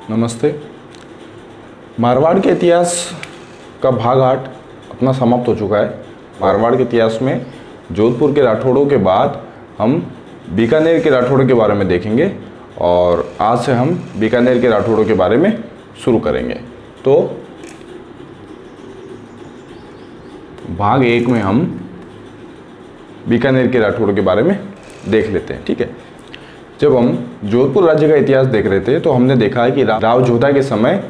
नमस्ते। मारवाड़ के इतिहास का भाग 8 अपना समाप्त हो चुका है। मारवाड़ के इतिहास में जोधपुर के राठौड़ों के बाद हम बीकानेर के राठौड़ों के बारे में देखेंगे और आज से हम बीकानेर के राठौड़ों के बारे में शुरू करेंगे। तो भाग 1 में हम बीकानेर के राठौड़ों के बारे में देख लेते हैं। ठीक है, जब हम जोधपुर राज्य का इतिहास देख रहे थे तो हमने देखा है कि राव जोधा के समय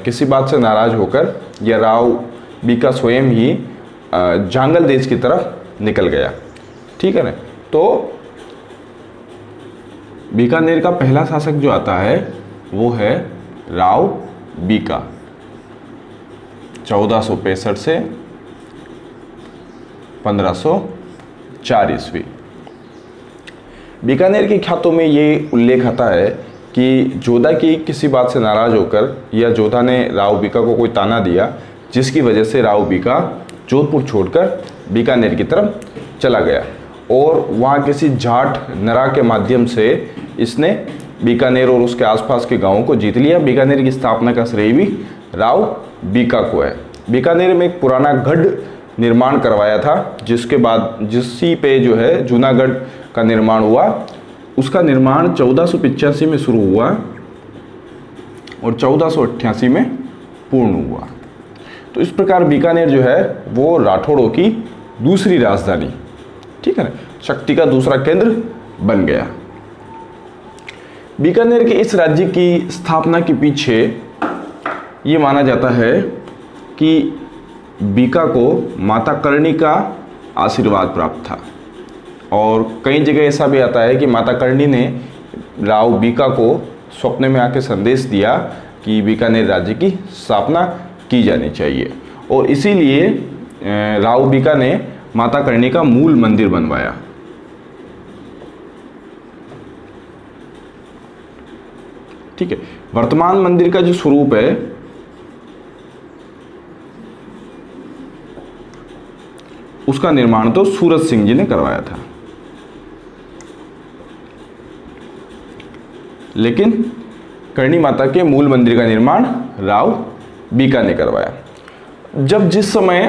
किसी बात से नाराज होकर या राव बीका स्वयं ही जांगल देश की तरफ निकल गया। ठीक है ना। तो बीकानेर का पहला शासक जो आता है वो है राव बीका, 1465 से 1504 ईस्वी। बीकानेर की ख्यातों में ये उल्लेख आता है कि जोधा की किसी बात से नाराज होकर या जोधा ने राव बीका को कोई ताना दिया, जिसकी वजह से राव बीका जोधपुर छोड़कर बीकानेर की तरफ चला गया और वहाँ किसी जाट नरा के माध्यम से इसने बीकानेर और उसके आसपास के गांवों को जीत लिया। बीकानेर की स्थापना का श्रेय भी राव बीका को है। बीकानेर में एक पुराना गढ़ निर्माण करवाया था, जिसके बाद जिसी पे जो है जूनागढ़ का निर्माण हुआ। उसका निर्माण 1485 में शुरू हुआ और 1488 में पूर्ण हुआ। तो इस प्रकार बीकानेर जो है वो राठौड़ों की दूसरी राजधानी, ठीक है ना, शक्ति का दूसरा केंद्र बन गया। बीकानेर के इस राज्य की स्थापना के पीछे ये माना जाता है कि बीका को माता करणी का आशीर्वाद प्राप्त था और कई जगह ऐसा भी आता है कि माता करणी ने राव बीका को स्वप्न में आके संदेश दिया कि बीकानेर राज्य की स्थापना की जानी चाहिए और इसीलिए राव बीका ने माता करणी का मूल मंदिर बनवाया। ठीक है, वर्तमान मंदिर का जो स्वरूप है उसका निर्माण तो सूरज सिंह जी ने करवाया था, लेकिन करणी माता के मूल मंदिर का निर्माण राव बीका ने करवाया। जब जिस समय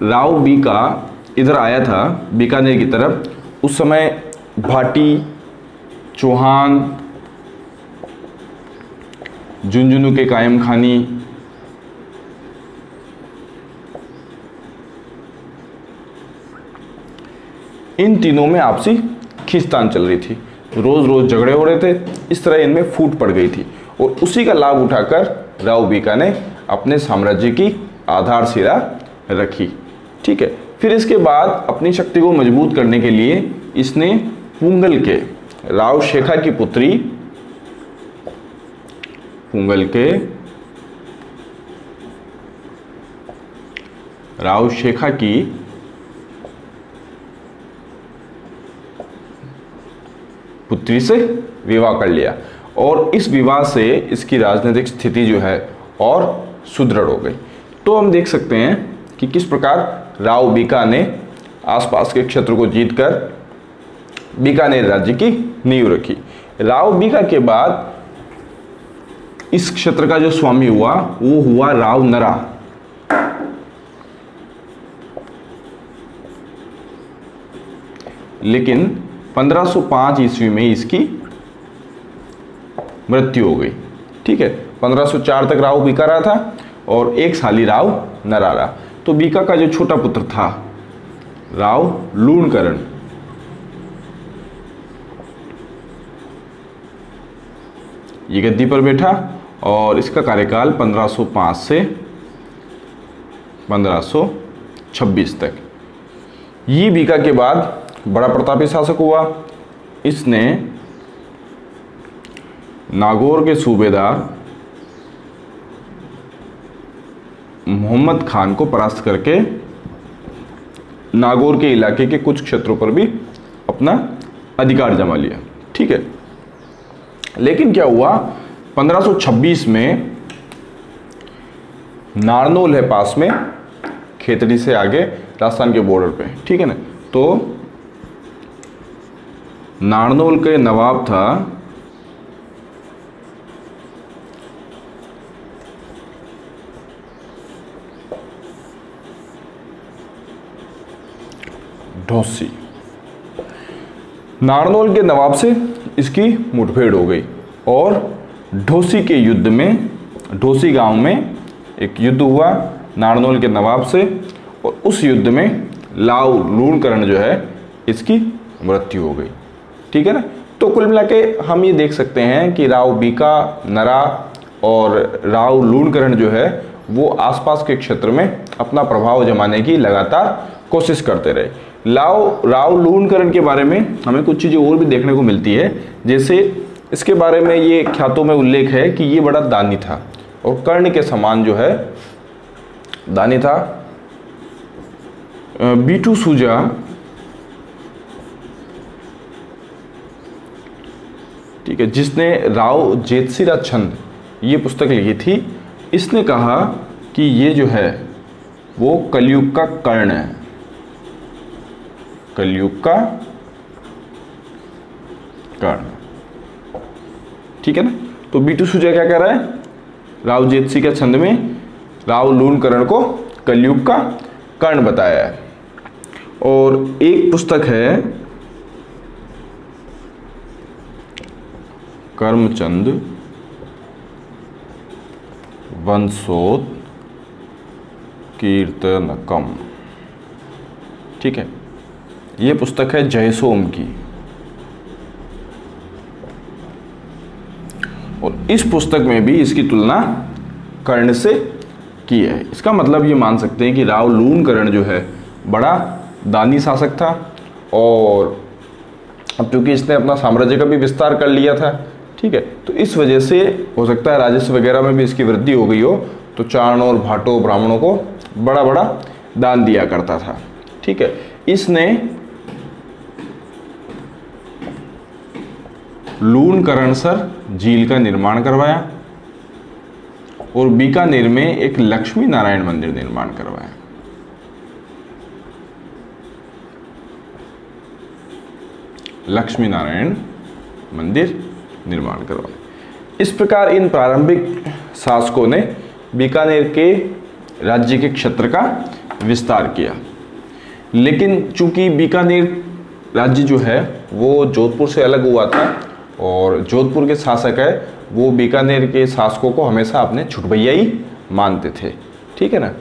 राव बीका इधर आया था बीकानेर की तरफ, उस समय भाटी, चौहान, झुंझुनू के कायम खानी, इन तीनों में आपसी खींचतान चल रही थी। रोज रोज झगड़े हो रहे थे, इस तरह इनमें फूट पड़ गई थी और उसी का लाभ उठाकर राव बीका ने अपने साम्राज्य की आधारशिला रखी। ठीक है, फिर इसके बाद अपनी शक्ति को मजबूत करने के लिए इसने पुंगल के राव शेखा की पुत्री, पुंगल के राव शेखा की पुत्री से विवाह कर लिया और इस विवाह से इसकी राजनीतिक स्थिति जो है और सुदृढ़ हो गई। तो हम देख सकते हैं कि किस प्रकार राव बीका ने आसपास के क्षेत्र को जीतकर बीकानेर राज्य की नींव रखी। राव बीका के बाद इस क्षेत्र का जो स्वामी हुआ वो हुआ राव नरा। लेकिन 1505 ईस्वी में इसकी मृत्यु हो गई। ठीक है, 1504 तक राव बीका रहा था और एक साल ही राव नरा रहा। तो बीका का जो छोटा पुत्र था राव लूणकरण, ये गद्दी पर बैठा और इसका कार्यकाल 1505 से 1526 तक। ये बीका के बाद बड़ा प्रतापी शासक हुआ। इसने नागौर के सूबेदार मोहम्मद खान को परास्त करके नागौर के इलाके के कुछ क्षेत्रों पर भी अपना अधिकार जमा लिया। ठीक है, लेकिन क्या हुआ, 1526 में नारनौल है पास में, खेतड़ी से आगे राजस्थान के बॉर्डर पे। ठीक है ना। तो नारनौल के नवाब था ढोसी। नारनौल के नवाब से इसकी मुठभेड़ हो गई और ढोसी के युद्ध में, ढोसी गांव में एक युद्ध हुआ नारनौल के नवाब से, और उस युद्ध में लाव लूणकरण जो है इसकी मृत्यु हो गई। ठीक है ना। तो कुल मिला के हम ये देख सकते हैं कि राव बीका, नरा और राव लूणकरण जो है वो आसपास के क्षेत्र में अपना प्रभाव जमाने की लगातार कोशिश करते रहे। राव लूणकरण के बारे में हमें कुछ चीज़ें और भी देखने को मिलती है, जैसे इसके बारे में ये ख्यातों में उल्लेख है कि ये बड़ा दानी था और कर्ण के समान जो है दानी था। बीटू सूजा ठीक है, जिसने राव जेतसिरा छंद ये पुस्तक लिखी थी, इसने कहा कि ये जो है वो कलयुग का कर्ण है, कलयुग का कर्ण। ठीक है ना। तो बीटू सूजा क्या कह रहा है, राव जेतसी के छंद में राव लूणकरण को कलयुग का कर्ण बताया है। और एक पुस्तक है कर्मचंद वंशोत कीर्तनकम। ठीक है, ये पुस्तक है जयसोम की, और इस पुस्तक में भी इसकी तुलना कर्ण से की है। इसका मतलब ये मान सकते हैं कि राव लूणकरण जो है बड़ा दानी शासक था, और अब चूंकि इसने अपना साम्राज्य का भी विस्तार कर लिया था, ठीक है, तो इस वजह से हो सकता है राजस्व वगैरह में भी इसकी वृद्धि हो गई हो, तो चारणों और भाटों ब्राह्मणों को बड़ा बड़ा दान दिया करता था। ठीक है, इसने लूणकरणसर झील का निर्माण करवाया और बीकानेर में एक लक्ष्मी नारायण मंदिर निर्माण करवाया। लक्ष्मी नारायण मंदिर निर्माण करवाया। इस प्रकार इन प्रारंभिक शासकों ने बीकानेर के राज्य के क्षेत्र का विस्तार किया, लेकिन चूंकि बीकानेर राज्य जो है वो जोधपुर से अलग हुआ था और जोधपुर के शासक है वो बीकानेर के शासकों को हमेशा अपने छुटभैया ही मानते थे। ठीक है ना।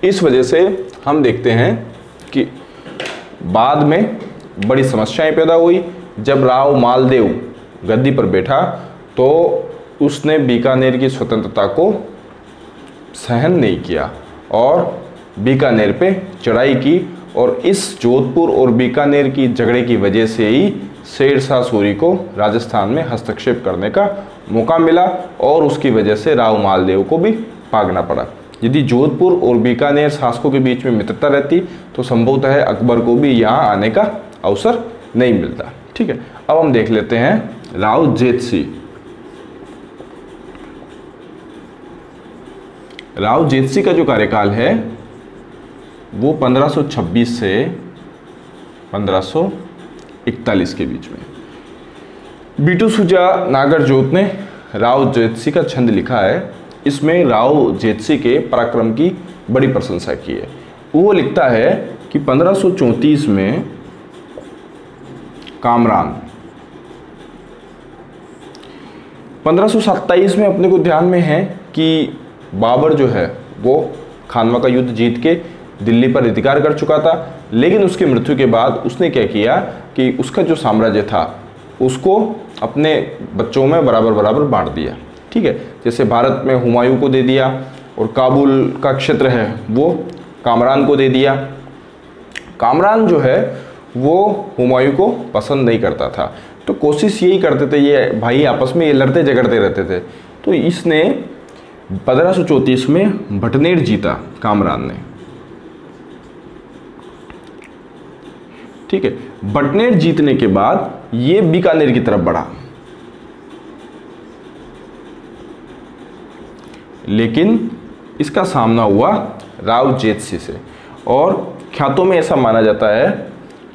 इस वजह से हम देखते हैं कि बाद में बड़ी समस्याएं पैदा हुई। जब राव मालदेव गद्दी पर बैठा तो उसने बीकानेर की स्वतंत्रता को सहन नहीं किया और बीकानेर पे चढ़ाई की, और इस जोधपुर और बीकानेर की झगड़े की वजह से ही शेर शाह सूरी को राजस्थान में हस्तक्षेप करने का मौका मिला और उसकी वजह से राव मालदेव को भी भागना पड़ा। यदि जोधपुर और बीकानेर शासकों के बीच में मित्रता रहती तो संभवतः अकबर को भी यहाँ आने का अवसर नहीं मिलता। ठीक है, अब हम देख लेते हैं राव जेतसी। राव जेतसी का जो कार्यकाल है वो 1526 से 1541 के बीच में। बीटू सूजा नागरजोत ने राव जेतसी का छंद लिखा है। इसमें राव जेतसी के पराक्रम की बड़ी प्रशंसा की है। वो लिखता है कि 1534 में कामरान, 1527 में अपने को ध्यान में है कि बाबर जो है वो खानवा का युद्ध जीत के दिल्ली पर अधिकार कर चुका था, लेकिन उसकी मृत्यु के बाद उसने क्या किया कि उसका जो साम्राज्य था उसको अपने बच्चों में बराबर बराबर बांट दिया। ठीक है, जैसे भारत में हुमायूं को दे दिया और काबुल का क्षेत्र है वो कामरान को दे दिया। कामरान जो है वो हुमायूं को पसंद नहीं करता था, तो कोशिश यही करते थे, ये भाई आपस में ये लड़ते झगड़ते रहते थे। तो इसने 1534 में भटनेर जीता कामरान ने। ठीक है, भटनेर जीतने के बाद ये बीकानेर की तरफ बढ़ा, लेकिन इसका सामना हुआ राव जेतसी से, और ख्यातों में ऐसा माना जाता है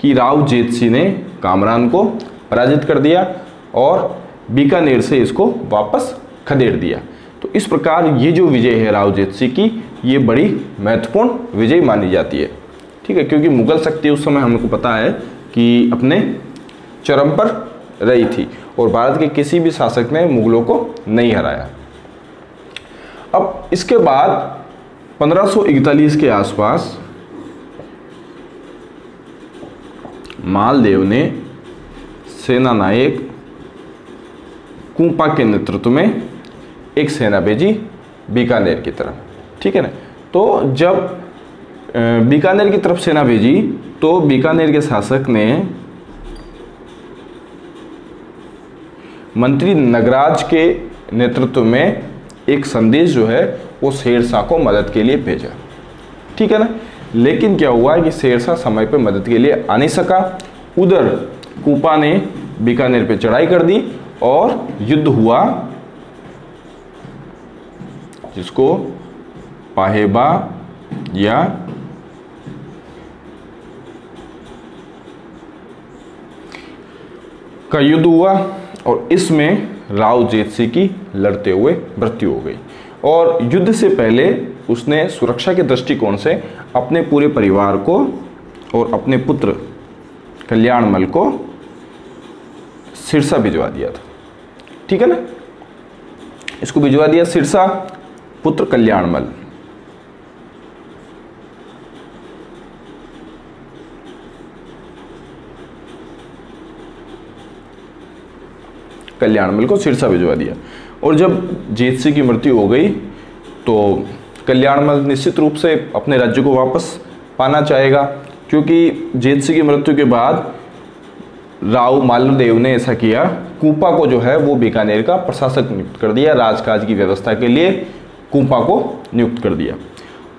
कि राव जेतसी ने कामरान को पराजित कर दिया और बीकानेर से इसको वापस खदेड़ दिया। तो इस प्रकार ये जो विजय है राव जेतसी की, ये बड़ी महत्वपूर्ण विजय मानी जाती है। ठीक है, क्योंकि मुगल शक्ति उस समय हमको पता है कि अपने चरम पर रही थी और भारत के किसी भी शासक ने मुगलों को नहीं हराया। अब इसके बाद 1541 के आसपास मालदेव ने सेना नायक कुंपा के नेतृत्व में एक सेना भेजी बीकानेर की तरफ, ठीक है ना। तो जब बीकानेर की तरफ सेना भेजी तो बीकानेर के शासक ने मंत्री नगराज के नेतृत्व में एक संदेश जो है वो शेरशाह को मदद के लिए भेजा, ठीक है ना। लेकिन क्या हुआ कि शेरशाह समय पे मदद के लिए आ नहीं सका। उधर कुंपा ने बीकानेर पे चढ़ाई कर दी और युद्ध हुआ, जिसको पाहेबा या का युद्ध हुआ और इसमें राव जेतसी की लड़ते हुए मृत्यु हो गई। और युद्ध से पहले उसने सुरक्षा के दृष्टिकोण से अपने पूरे परिवार को और अपने पुत्र कल्याणमल को सिरसा भिजवा दिया था, ठीक है ना। इसको भिजवा दिया सिरसा, पुत्र कल्याणमल। कल्याणमल को सिरसा भिजवा दिया। और जब जेतसी की मृत्यु हो गई तो कल्याणमल निश्चित रूप से अपने राज्य को वापस पाना चाहेगा, क्योंकि जेतसी की मृत्यु के बाद राव मालदेव ने ऐसा किया, कुंपा को जो है वो बीकानेर का प्रशासक नियुक्त कर दिया, राजकाज की व्यवस्था के लिए कुंपा को नियुक्त कर दिया।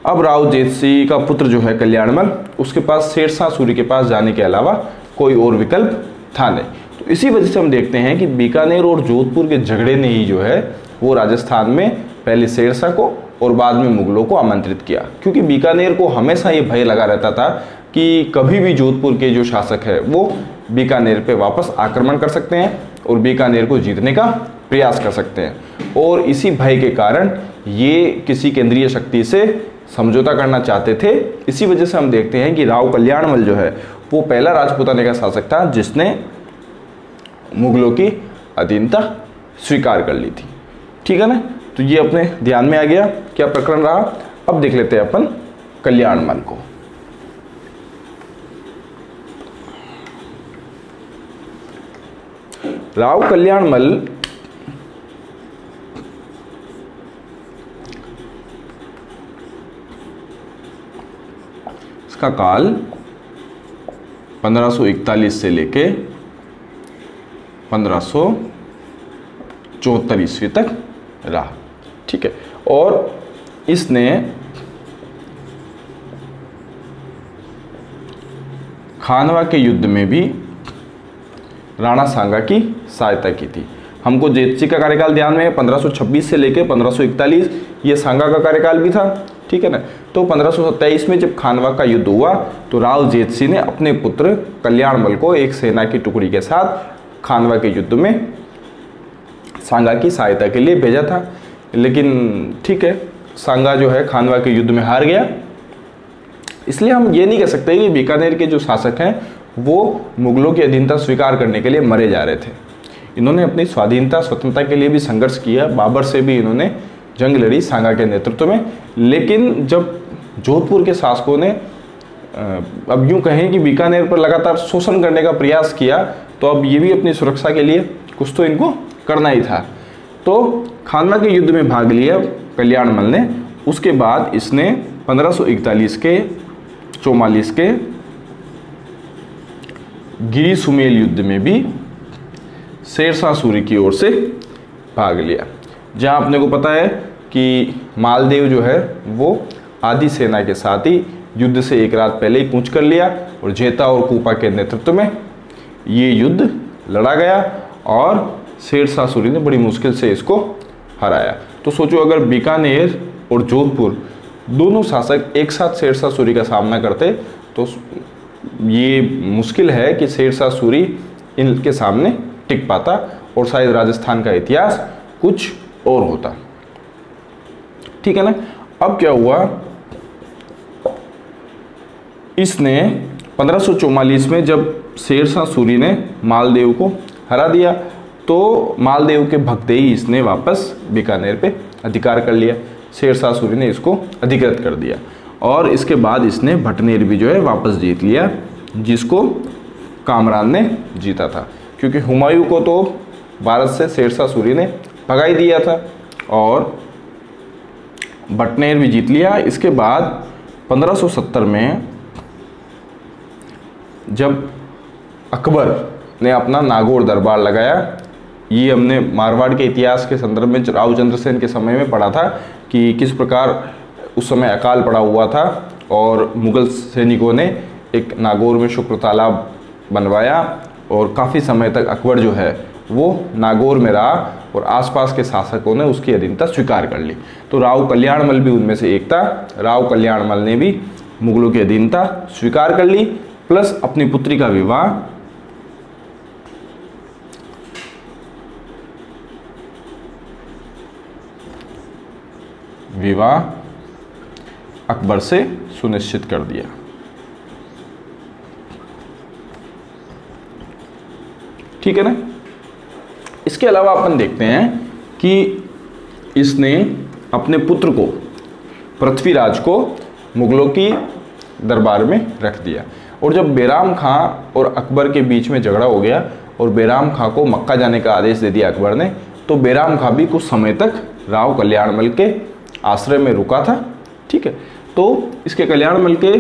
अब राव जेतसी का पुत्र जो है कल्याणमल, उसके पास शेरशाह सूरी के पास जाने के अलावा कोई और विकल्प था नहीं। तो इसी वजह से हम देखते हैं कि बीकानेर और जोधपुर के झगड़े ने ही जो है वो राजस्थान में पहले शेरशाह को और बाद में मुगलों को आमंत्रित किया, क्योंकि बीकानेर को हमेशा ये भय लगा रहता था कि कभी भी जोधपुर के जो शासक है वो बीकानेर पे वापस आक्रमण कर सकते हैं और बीकानेर को जीतने का प्रयास कर सकते हैं। और इसी भय के कारण ये किसी केंद्रीय शक्ति से समझौता करना चाहते थे। इसी वजह से हम देखते हैं कि राव कल्याणमल जो है वो पहला राजपूताने का शासक था जिसने मुगलों की अधीनता स्वीकार कर ली थी, ठीक है ना। तो ये अपने ध्यान में आ गया क्या प्रकरण रहा। अब देख लेते हैं अपन कल्याणमल को। राव कल्याणमल इसका काल 1541 से लेके 1574 ईस्वी तक रहा, ठीक है। और इसने खानवा के युद्ध में भी राणा सांगा की सहायता की थी। हमको जेतसी का कार्यकाल ध्यान में है, 1526 से लेकर 1541 ये सांगा का कार्यकाल भी था, ठीक है ना। तो 1527 में जब खानवा का युद्ध हुआ तो राव जेतसी ने अपने पुत्र कल्याणमल को एक सेना की टुकड़ी के साथ खानवा के युद्ध में सांगा की सहायता के लिए भेजा था। लेकिन ठीक है, सांगा जो है खानवा के युद्ध में हार गया। इसलिए हम ये नहीं कह सकते कि बीकानेर के जो शासक हैं वो मुगलों की अधीनता स्वीकार करने के लिए मरे जा रहे थे। इन्होंने अपनी स्वाधीनता स्वतंत्रता के लिए भी संघर्ष किया, बाबर से भी इन्होंने जंग लड़ी सांगा के नेतृत्व में। लेकिन जब जोधपुर के शासकों ने अब यूं कहें कि बीकानेर पर लगातार शोषण करने का प्रयास किया, तो अब ये भी अपनी सुरक्षा के लिए कुछ तो इनको करना ही था। तो खानवा के युद्ध में भाग लिया कल्याणमल ने। उसके बाद इसने 1541 के 44 के गिरी सुमेल युद्ध में भी शेरशाह सूरी की ओर से भाग लिया, जहां अपने को पता है कि मालदेव जो है वो आधी सेना के साथ ही युद्ध से एक रात पहले ही कूच कर लिया और जेता और कुंपा के नेतृत्व में ये युद्ध लड़ा गया और शेरशाह सूरी ने बड़ी मुश्किल से इसको हराया। तो सोचो अगर बीकानेर और जोधपुर दोनों शासक एक साथ शेरशाह सूरी का सामना करते तो ये मुश्किल है कि शेरशाह सूरी इनके सामने टिक पाता और शायद राजस्थान का इतिहास कुछ और होता, ठीक है ना। अब क्या हुआ इसने 1544 में जब शेरशाह सूरी ने मालदेव को हरा दिया तो मालदेव के भगते ही इसने वापस बीकानेर पे अधिकार कर लिया। शेरशाह सूरी ने इसको अधिकृत कर दिया और इसके बाद इसने भटनेर भी जो है वापस जीत लिया, जिसको कामरान ने जीता था, क्योंकि हुमायूं को तो भारत से शेरशाह सूरी ने भगा ही दिया था और भटनेर भी जीत लिया। इसके बाद 1570 में जब अकबर ने अपना नागौर दरबार लगाया, ये हमने मारवाड़ के इतिहास के संदर्भ में राव चंद्रसेन के समय में पढ़ा था कि किस प्रकार उस समय अकाल पड़ा हुआ था और मुगल सैनिकों ने एक नागौर में शुक्र तालाब बनवाया और काफ़ी समय तक अकबर जो है वो नागौर में रहा और आसपास के शासकों ने उसकी अधीनता स्वीकार कर ली। तो राव कल्याणमल भी उनमें से एक था। राव कल्याणमल ने भी मुगलों की अधीनता स्वीकार कर ली, प्लस अपनी पुत्री का विवाह अकबर से सुनिश्चित कर दिया। ठीक है ना। इसके अलावा अपन देखते हैं कि इसने अपने पुत्र को पृथ्वीराज को मुगलों की दरबार में रख दिया और जब बैराम खां और अकबर के बीच में झगड़ा हो गया और बैराम खां को मक्का जाने का आदेश दे दिया अकबर ने, तो बैराम खां भी कुछ समय तक राव कल्याणमल के आश्रय में रुका था। ठीक है। तो इसके कल्याणमल के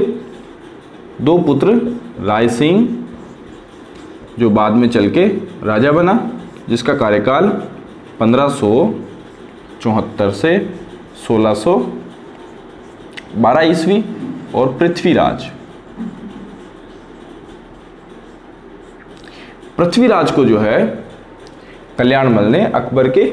दो पुत्र राय सिंह, जो बाद में चल के राजा बना, जिसका कार्यकाल 1574 से 1612 ईस्वी, और पृथ्वीराज को जो है कल्याणमल ने अकबर के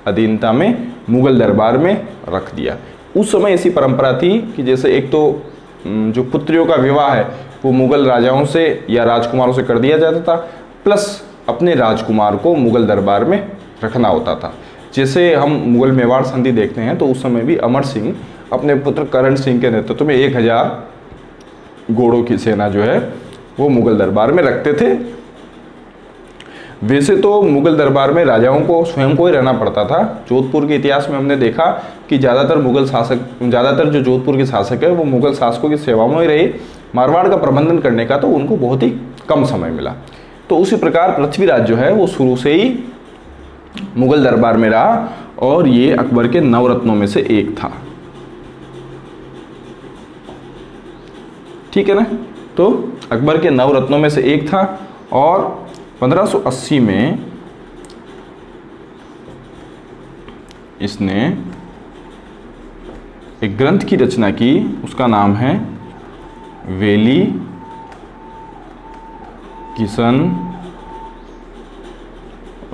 अधीनता में मुगल दरबार में रख दिया। उस समय ऐसी परंपरा थी कि जैसे एक तो जो पुत्रियों का विवाह है वो मुगल राजाओं से या राजकुमारों से कर दिया जाता था, प्लस अपने राजकुमार को मुगल दरबार में रखना होता था। जैसे हम मुगल मेवाड़ संधि देखते हैं तो उस समय भी अमर सिंह अपने पुत्र करण सिंह के नेतृत्व में 1000 घोड़ों की सेना जो है वो मुगल दरबार में रखते थे। वैसे तो मुगल दरबार में राजाओं को स्वयं को ही रहना पड़ता था। जोधपुर के इतिहास में हमने देखा कि ज़्यादातर जो जोधपुर के शासक है वो मुगल शासकों की सेवा में ही रहे। मारवाड़ का प्रबंधन करने का तो उनको बहुत ही कम समय मिला। तो उसी प्रकार पृथ्वीराज जो है वो शुरू से ही मुगल दरबार में रहा और ये अकबर के नवरत्नों में से एक था। ठीक है ना। तो अकबर के नवरत्नों में से एक था और 1580 में इसने एक ग्रंथ की रचना की, उसका नाम है वेली किशन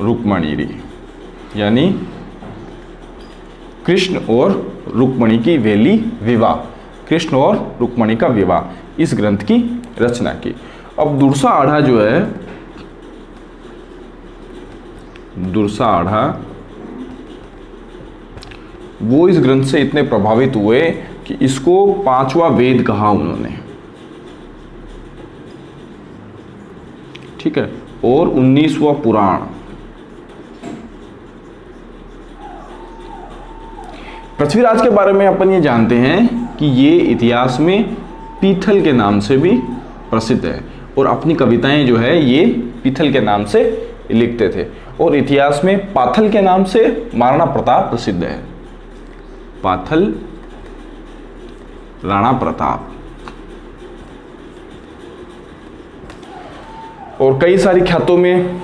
रुक्मणी, यानी कृष्ण और रुक्मणी की वेली विवाह, कृष्ण और रुक्मणी का विवाह, इस ग्रंथ की रचना की। अब दुर्सा आढ़ा जो है, दुर्सा आढ़ा वो इस ग्रंथ से इतने प्रभावित हुए कि इसको 5वां वेद कहा उन्होंने। ठीक है। और 19वां पुराण। पृथ्वीराज के बारे में अपन ये जानते हैं कि ये इतिहास में पीथल के नाम से भी प्रसिद्ध है और अपनी कविताएं जो है ये पीथल के नाम से लिखते थे और इतिहास में पाथल के नाम से महाराणा प्रताप प्रसिद्ध है। पाथल, राणा प्रताप। और कई सारी ख्यातों में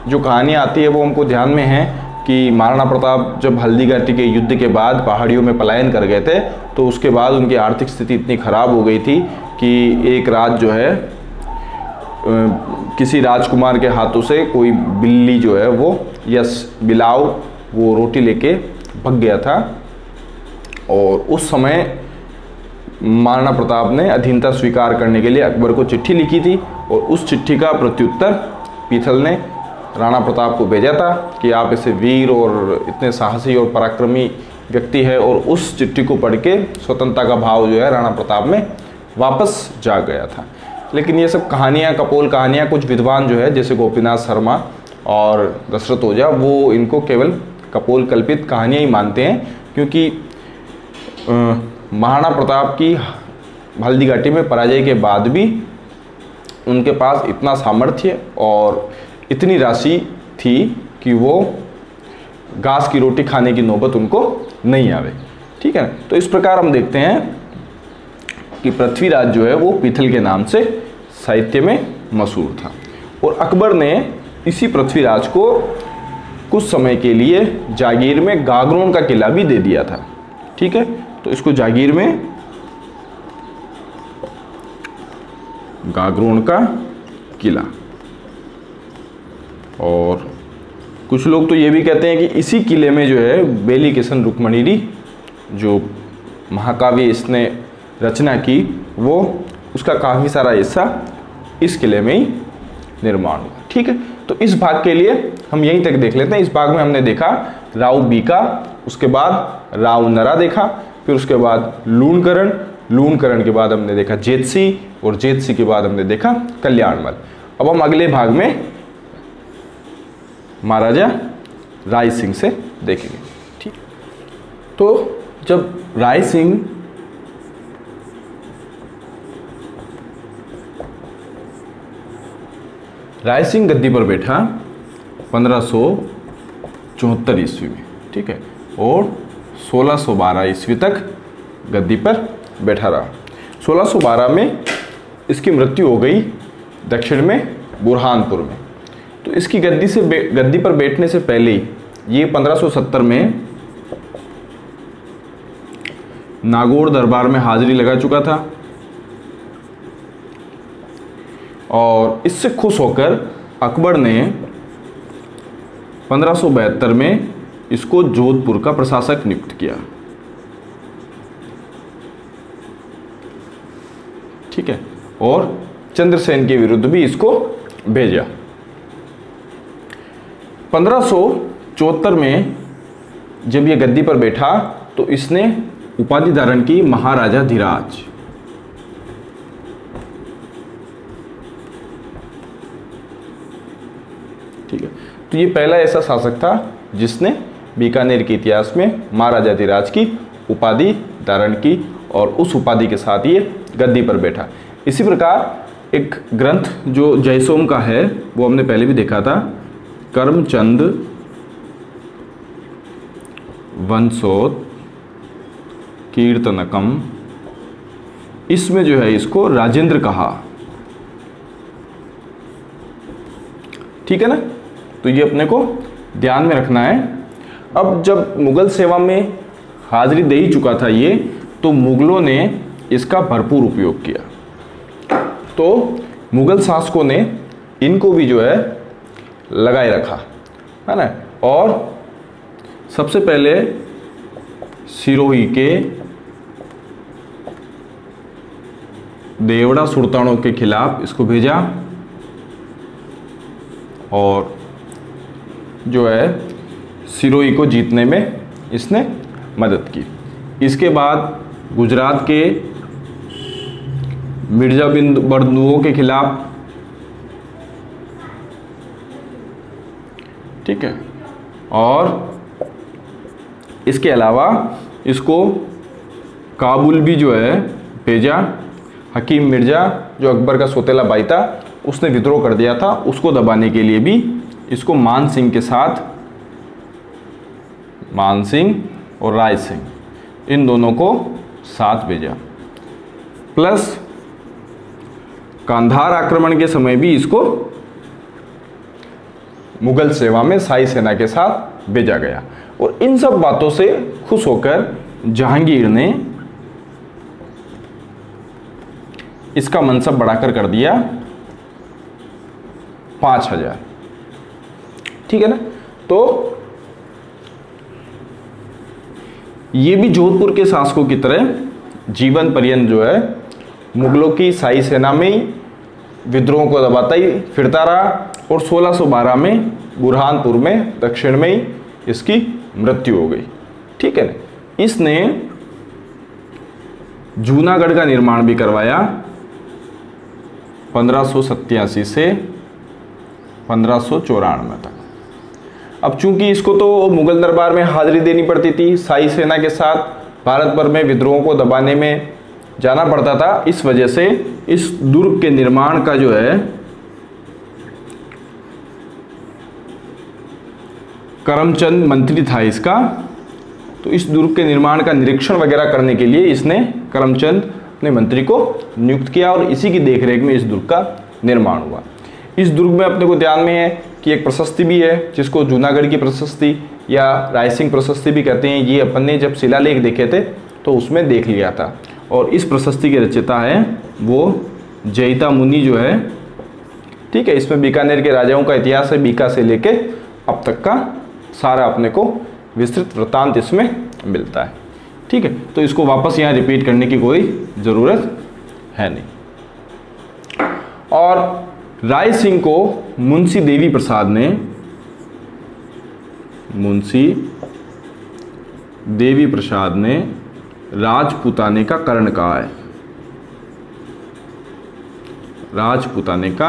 जो कहानी आती है वो हमको ध्यान में है कि महाराणा प्रताप जब हल्दीघाटी के युद्ध के बाद पहाड़ियों में पलायन कर गए थे तो उसके बाद उनकी आर्थिक स्थिति इतनी खराब हो गई थी कि एक रात जो है किसी राजकुमार के हाथों से कोई बिल्ली जो है वो या बिलाव वो रोटी लेके भग गया था और उस समय महाराणा प्रताप ने अधीनता स्वीकार करने के लिए अकबर को चिट्ठी लिखी थी और उस चिट्ठी का प्रत्युत्तर पीथल ने राणा प्रताप को भेजा था कि आप ऐसे वीर और इतने साहसी और पराक्रमी व्यक्ति है, और उस चिट्ठी को पढ़ के स्वतंत्रता का भाव जो है राणा प्रताप में वापस जाग गया था। लेकिन ये सब कहानियाँ, कपोल कहानियाँ, कुछ विद्वान जो है जैसे गोपीनाथ शर्मा और दशरथ ओझा, वो इनको केवल कपोल कल्पित कहानियाँ ही मानते हैं, क्योंकि महाराणा प्रताप की हल्दी घाटी में पराजय के बाद भी उनके पास इतना सामर्थ्य और इतनी राशि थी कि वो घास की रोटी खाने की नौबत उनको नहीं आवे। ठीक है, तो इस प्रकार हम देखते हैं कि पृथ्वीराज जो है वो पीथल के नाम से साहित्य में मशहूर था। और अकबर ने इसी पृथ्वीराज को कुछ समय के लिए जागीर में गागरोन का किला भी दे दिया था। ठीक है, तो इसको जागीर में गागरोन का किला, और कुछ लोग तो ये भी कहते हैं कि इसी किले में जो है बेली किशन रुक्मणीरी जो महाकाव्य इसने रचना की, वो उसका काफ़ी सारा हिस्सा इस किले में ही निर्माण हुआ। ठीक है, तो इस भाग के लिए हम यहीं तक देख लेते हैं। इस भाग में हमने देखा राव बीका, उसके बाद राव नरा देखा, फिर उसके बाद लूणकरण, लूणकरण के बाद हमने देखा जेतसी, और जेतसी के बाद हमने देखा कल्याणमल। अब हम अगले भाग में महाराजा राय सिंह से देखेंगे। ठीक, तो जब राय सिंह गद्दी पर बैठा 1574 ईस्वी में, ठीक है, और 1612 ईस्वी तक गद्दी पर बैठा रहा। 1612 में इसकी मृत्यु हो गई दक्षिण में बुरहानपुर में। तो इसकी गद्दी पर बैठने से पहले ही ये 1570 में नागौर दरबार में हाजिरी लगा चुका था, और इससे खुश होकर अकबर ने 1572 में इसको जोधपुर का प्रशासक नियुक्त किया। ठीक है, और चंद्रसेन के विरुद्ध भी इसको भेजा। 1574 में जब ये गद्दी पर बैठा तो इसने उपाधि धारण की महाराजा धीराज। ठीक है, तो ये पहला ऐसा शासक था जिसने बीकानेर के इतिहास में महाराजा धीराज की उपाधि धारण की, और उस उपाधि के साथ ये गद्दी पर बैठा। इसी प्रकार एक ग्रंथ जो जयसोम का है वो हमने पहले भी देखा था, कर्मचंद वंशोत कीर्तनकम, इसमें जो है इसको राजेंद्र कहा। ठीक है ना, तो ये अपने को ध्यान में रखना है। अब जब मुगल सेवा में हाजिरी दे ही चुका था ये, तो मुगलों ने इसका भरपूर उपयोग किया। तो मुगल शासकों ने इनको भी जो है लगाए रखा, है ना। और सबसे पहले सिरोही के देवड़ा सुल्तानों के खिलाफ इसको भेजा, और जो है सिरोही को जीतने में इसने मदद की। इसके बाद गुजरात के मिर्जा बिन बड़नुओं के खिलाफ, ठीक है, और इसके अलावा इसको काबुल भी जो है भेजा। हकीम मिर्जा जो अकबर का सौतेला भाई था, उसने विद्रोह कर दिया था, उसको दबाने के लिए भी इसको मान सिंह के साथ, मान सिंह और राय सिंह, इन दोनों को साथ भेजा। प्लस कांधार आक्रमण के समय भी इसको मुगल सेवा में शाही सेना के साथ भेजा गया। और इन सब बातों से खुश होकर जहांगीर ने इसका मनसब बढ़ाकर कर दिया 5000। ठीक है ना, तो ये भी जोधपुर के शासकों की तरह जीवन पर्यंत जो है मुगलों की शाही सेना में ही विद्रोह को दबाता ही फिरता रहा। और 1612 में बुरहानपुर में दक्षिण में ही इसकी मृत्यु हो गई। ठीक है ना, इसने जूनागढ़ का निर्माण भी करवाया 1587 से 1594 तक। अब चूंकि इसको तो मुगल दरबार में हाजिरी देनी पड़ती थी, शाही सेना के साथ भारत भर में विद्रोहों को दबाने में जाना पड़ता था, इस वजह से इस दुर्ग के निर्माण का जो है करमचंद मंत्री था इसका, तो इस दुर्ग के निर्माण का निरीक्षण वगैरह करने के लिए इसने करमचंद अपने मंत्री को नियुक्त किया और इसी की देखरेख में इस दुर्ग का निर्माण हुआ। इस दुर्ग में अपने को ध्यान में है कि एक प्रशस्ति भी है जिसको जूनागढ़ की प्रशस्ति या रायसिंह प्रशस्ति भी कहते हैं। ये अपन ने जब शिलालेख देखे थे तो उसमें देख लिया था, और इस प्रशस्ति के रचयिता है वो जयिता मुनि जो है, ठीक है। इसमें बीकानेर के राजाओं का इतिहास है, बीका से लेके अब तक का सारा अपने को विस्तृत वृत्तांत इसमें मिलता है, ठीक है। तो इसको वापस यहाँ रिपीट करने की कोई ज़रूरत है नहीं। और राय सिंह को मुंशी देवी प्रसाद ने राजपूताने का कर्ण कहा है। राजपूताने का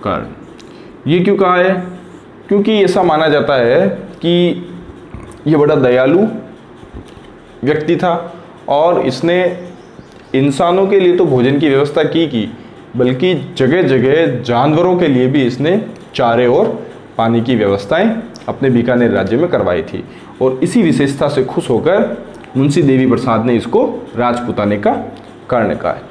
कर्ण ये क्यों कहा है? क्योंकि ऐसा माना जाता है कि ये बड़ा दयालु व्यक्ति था और इसने इंसानों के लिए तो भोजन की व्यवस्था की बल्कि जगह जगह जानवरों के लिए भी इसने चारे और पानी की व्यवस्थाएं अपने बीकानेर राज्य में करवाई थी, और इसी विशेषता से खुश होकर मुंशी देवी प्रसाद ने इसको राजपूताने का कर्ण कहा है।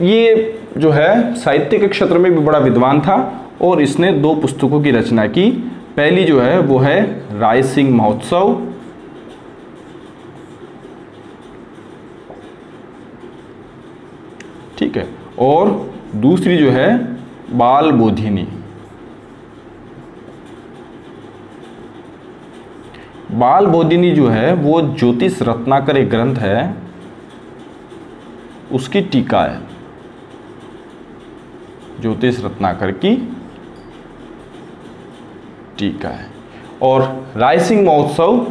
ये जो है साहित्य के क्षेत्र में भी बड़ा विद्वान था और इसने 2 पुस्तकों की रचना की। पहली जो है वो है रायसिंह महोत्सव, ठीक है, और दूसरी जो है बाल बोधिनी। बाल बोधिनी जो है वो ज्योतिष रत्नाकर एक ग्रंथ है, उसकी टीका है, ज्योतिष रत्नाकर की टीका है। और रायसिंह महोत्सव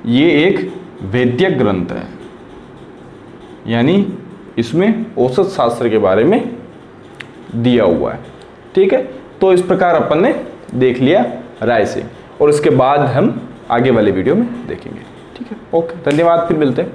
ये एक वैदिक ग्रंथ है, यानी इसमें औसत शास्त्र के बारे में दिया हुआ है, ठीक है। तो इस प्रकार अपन ने देख लिया रायसिंह, और इसके बाद हम आगे वाले वीडियो में देखेंगे, ठीक है। ओके, धन्यवाद, फिर मिलते हैं।